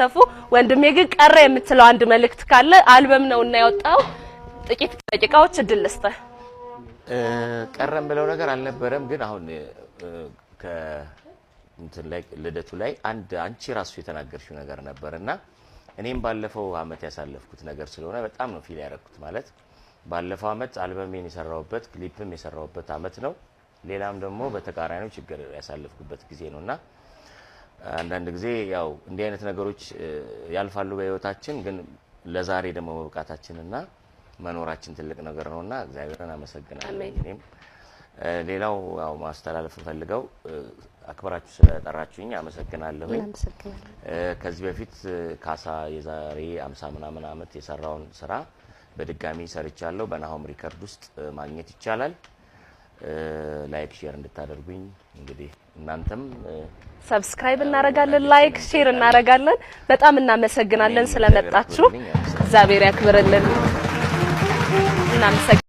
ተሳተፉ። ወንድሜ ግን ቀረ የምትለው አንድ መልእክት ካለ አልበም ነውና ያወጣው ጥቂት ደቂቃዎች እድል ልስጥ። ቀረም ብለው ነገር አልነበረም ግን አሁን እንትን ላይ ልደቱ ላይ አንቺ ራሱ የተናገርሽው ነገር ነበርና እኔም ባለፈው አመት ያሳለፍኩት ነገር ስለሆነ በጣም ነው ፊል ያደረኩት ማለት ባለፈው አመት አልበሜን የሰራውበት ክሊፕም የሰራውበት አመት ነው ሌላም ደግሞ በተቃራኒው ችግር ያሳለፍኩበት ጊዜ ነውና አንዳንድ ጊዜ ያው እንዲህ አይነት ነገሮች ያልፋሉ በህይወታችን ግን ለዛሬ ደግሞ መብቃታችንና መኖራችን ትልቅ ነገር ነውና እግዚአብሔርን አመሰግናለሁ እኔም ሌላው ያው ማስተላለፍ ፈልገው አክብራችሁ ስለጠራችሁኝ አመሰግናለሁ ከዚህ በፊት ካሳ የዛሬ 50 ምናምን አመት የሰራውን ስራ በድጋሚ ሰርቻለሁ በናሆም ሪከርድ ውስጥ ማግኘት ይቻላል ላይክ ሼር እንድታደርጉኝ እንግዲህ እናንተም ሰብስክራይብ እናረጋለን ላይክ ሼር እናረጋለን በጣም እናመሰግናለን ስለመጣችሁ እግዚአብሔር ያክብርልን እናመሰግናለን